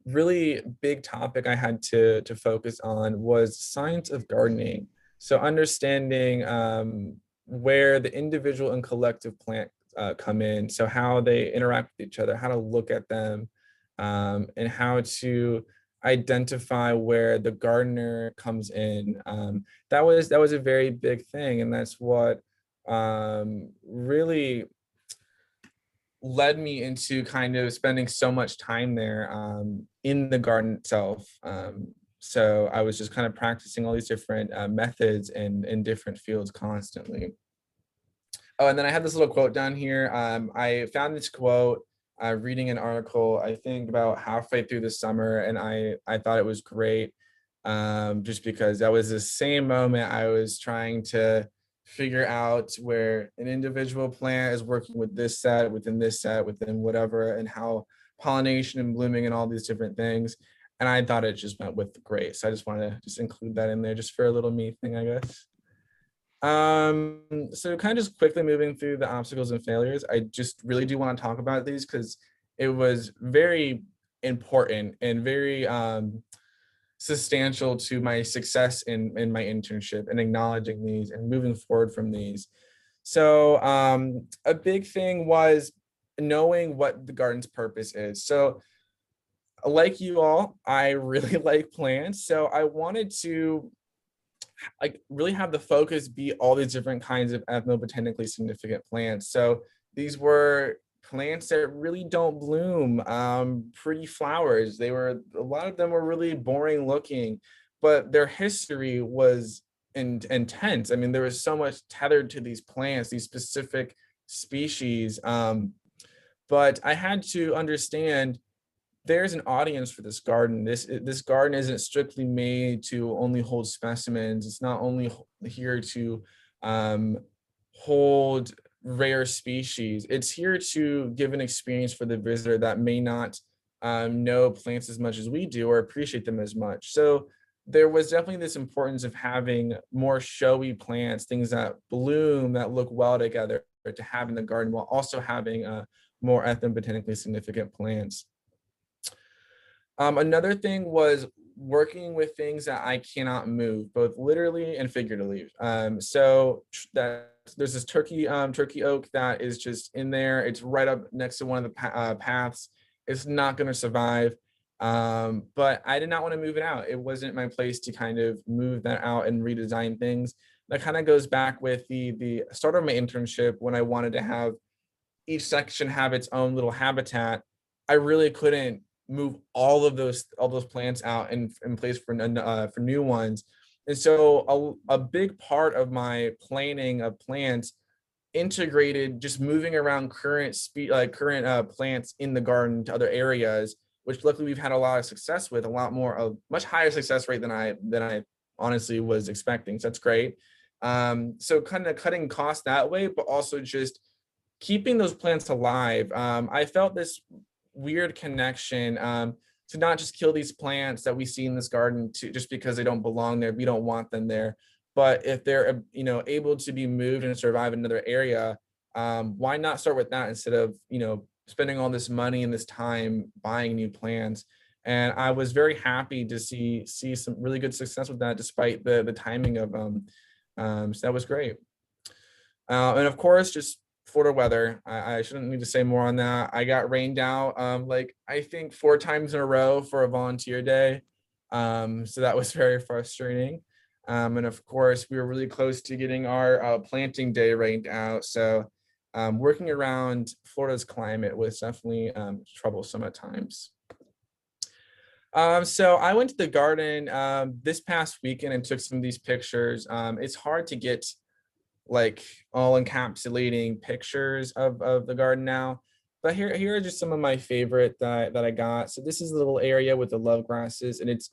really big topic I had to focus on was science of gardening. So understanding where the individual and collective plant come in, so how they interact with each other, how to look at them, and how to identify where the gardener comes in. That was a very big thing, and that's what really led me into kind of spending so much time there in the garden itself. So I was just kind of practicing all these different methods and in different fields constantly. Oh, and then I have this little quote down here. I found this quote reading an article, I think about halfway through the summer, and I thought it was great, just because that was the same moment I was trying to figure out where an individual plant is working with this set, within this set, within whatever, and how pollination and blooming and all these different things. And I thought it just went with great. So I just wanted to just include that in there just for a little me thing, I guess. So kind of just quickly moving through the obstacles and failures, I just really do want to talk about these because it was very important and very substantial to my success in my internship, and acknowledging these and moving forward from these. So a big thing was knowing what the garden's purpose is. So like you all, I really like plants. So I wanted to like really have the focus be all these different kinds of ethnobotanically significant plants. So these were plants that really don't bloom pretty flowers. They were, a lot of them were really boring looking, but their history was intense. I mean, there was so much tethered to these plants, these specific species. But I had to understand there's an audience for this garden. This garden isn't strictly made to only hold specimens. It's not only here to hold rare species. It's here to give an experience for the visitor that may not know plants as much as we do or appreciate them as much. So there was definitely this importance of having more showy plants, things that bloom, that look well together, to have in the garden, while also having more ethnobotanically significant plants. Another thing was working with things that I cannot move, both literally and figuratively. So that there's this turkey oak that is just in there. It's right up next to one of the paths. It's not going to survive. But I did not want to move it out. It wasn't my place to kind of move that out and redesign things. That kind of goes back with the start of my internship, when I wanted to have each section have its own little habitat. I really couldn't move all those plants out and in place for new ones. And so a big part of my planning of plants integrated just moving around current plants in the garden to other areas, which luckily we've had a lot of success with, a much higher success rate than I honestly was expecting. So that's great. So kind of cutting costs that way, but also just keeping those plants alive. I felt this weird connection to not just kill these plants that we see in this garden just because they don't belong there. We don't want them there. But if they're able to be moved and survive in another area, why not start with that instead of spending all this money and this time buying new plants? And I was very happy to see some really good success with that, despite the timing of so that was great. And of course, just Florida weather. I shouldn't need to say more on that. I got rained out like I think 4 times in a row for a volunteer day. So that was very frustrating. And of course, we were really close to getting our planting day rained out. So working around Florida's climate was definitely troublesome at times. So I went to the garden this past weekend and took some of these pictures. It's hard to get like all encapsulating pictures of the garden now, but here are just some of my favorite that I got. So this is a little area with the love grasses, and it's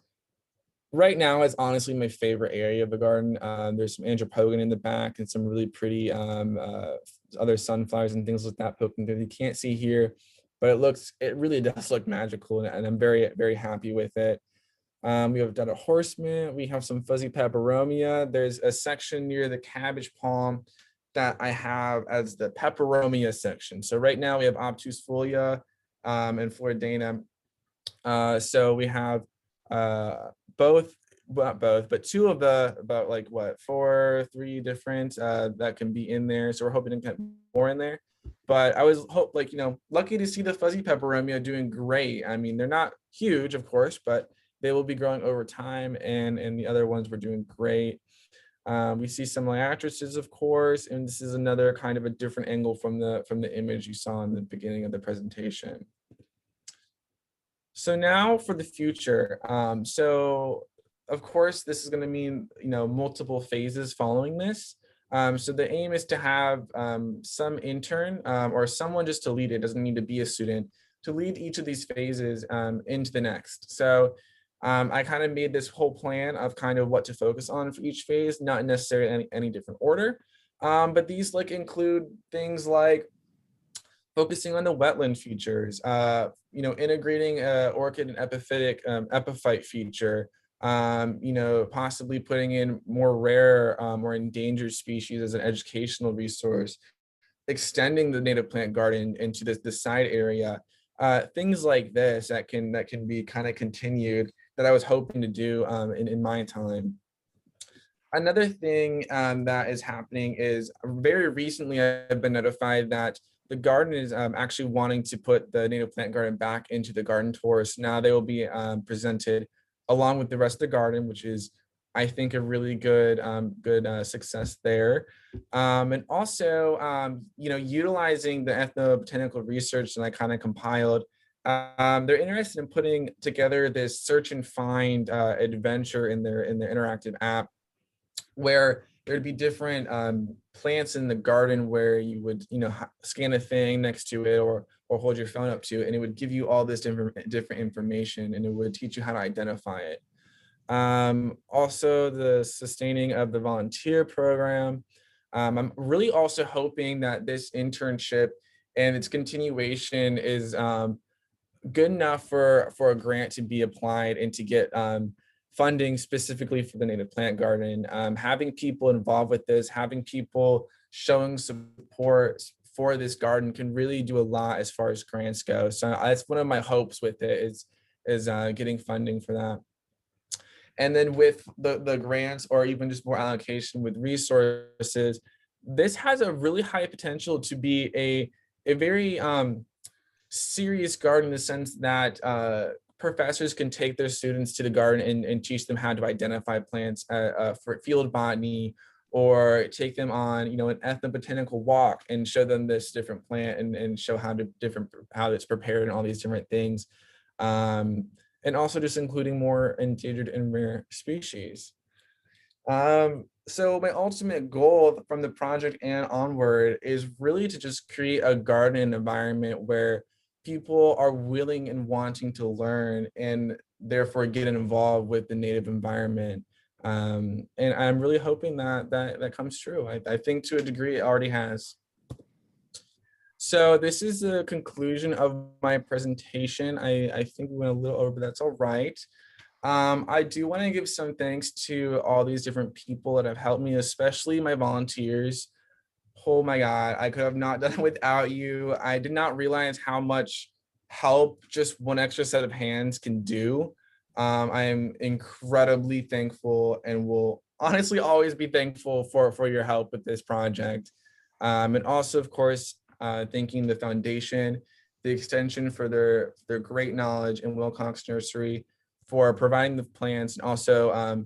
right now is honestly my favorite area of the garden. There's some andropogon in the back and some really pretty other sunflowers and things like that poking through. You can't see here, but it really does look magical, and I'm very, very happy with it. We have done a horseman. We have some fuzzy peperomia. There's a section near the cabbage palm that I have as the peperomia section. So right now we have obtuse folia and floridana. So we have both, not both, but 2 of the about like what 3 different that can be in there. So we're hoping to get more in there. But I was lucky to see the fuzzy peperomia doing great. I mean, they're not huge, of course, but they will be growing over time, and the other ones were doing great. We see some liatrices, of course, and this is another kind of a different angle from the image you saw in the beginning of the presentation. So now for the future. So of course, this is going to mean multiple phases following this. So the aim is to have some intern or someone just to lead it. Doesn't need to be a student, to lead each of these phases into the next. So I kind of made this whole plan of kind of what to focus on for each phase, not necessarily any different order. But these include things like focusing on the wetland features, integrating orchid and epiphyte feature, possibly putting in more rare or endangered species as an educational resource, extending the native plant garden into the side area, things like this that can be kind of continued that I was hoping to do in my time. Another thing that is happening is very recently I've been notified that the garden is actually wanting to put the native plant garden back into the garden tours. Now they will be presented along with the rest of the garden, which is, I think, a really good success there. And also, utilizing the ethnobotanical research that I kind of compiled. They're interested in putting together this search and find adventure in their interactive app, where there'd be different plants in the garden where you would, scan a thing next to it or hold your phone up to it, and it would give you all this different information, and it would teach you how to identify it. Also, the sustaining of the volunteer program. I'm really also hoping that this internship and its continuation is good enough for a grant to be applied and to get funding specifically for the native plant garden. Having people involved with this, having people showing support for this garden can really do a lot as far as grants go. So that's one of my hopes with it is getting funding for that. And then with the grants or even just more allocation with resources, this has a really high potential to be a very serious garden in the sense that professors can take their students to the garden and teach them how to identify plants for field botany, or take them on, an ethnobotanical walk and show them this different plant and show how it's prepared and all these different things. And also just including more endangered and rare species. So my ultimate goal from the project and onward is really to just create a garden environment where people are willing and wanting to learn and therefore get involved with the native environment. And I'm really hoping that comes true. I think to a degree it already has. So this is the conclusion of my presentation. I think we went a little over, but that's all right. I do want to give some thanks to all these different people that have helped me, especially my volunteers. Oh my God, I could have not done it without you. I did not realize how much help just one extra set of hands can do. I am incredibly thankful and will honestly always be thankful for your help with this project. And also, of course, thanking the foundation, the extension for their great knowledge, and Wilcox Nursery for providing the plants, and also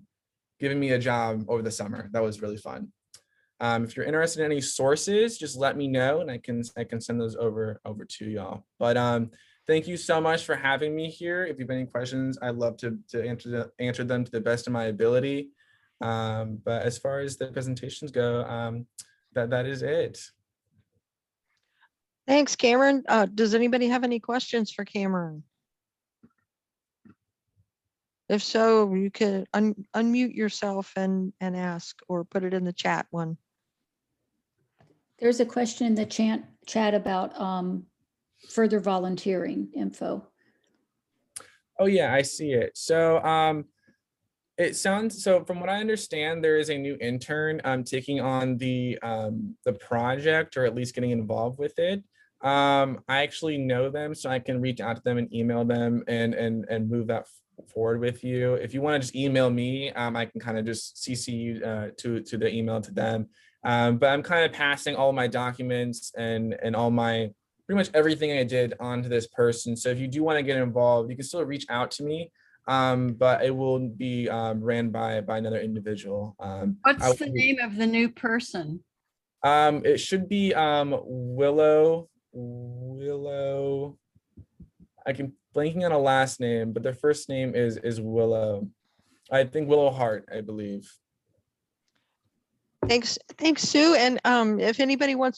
giving me a job over the summer. That was really fun. If you're interested in any sources, just let me know and I can send those over to y'all. But thank you so much for having me here. If you have any questions, I'd love to answer them to the best of my ability. But as far as the presentations go, that is it.
Thanks, Cameron. Does anybody have any questions for Cameron? If so, you can unmute yourself and ask, or put it in the chat one.
There's a question in the chat about further volunteering info.
Oh yeah, I see it. So it sounds, so from what I understand, there is a new intern taking on the project, or at least getting involved with it. I actually know them, so I can reach out to them and email them and move that forward with you. If you want to just email me, I can kind of just CC you to the email to them. But I'm kind of passing all my documents and all my pretty much everything I did onto this person. So if you do want to get involved, you can still reach out to me, but it will be ran by another individual.
What's the name of the new person?
It should be Willow. I can blanking on a last name, but their first name is Willow. I think Willow Hart, I believe.
Thanks, Sue. And if anybody wants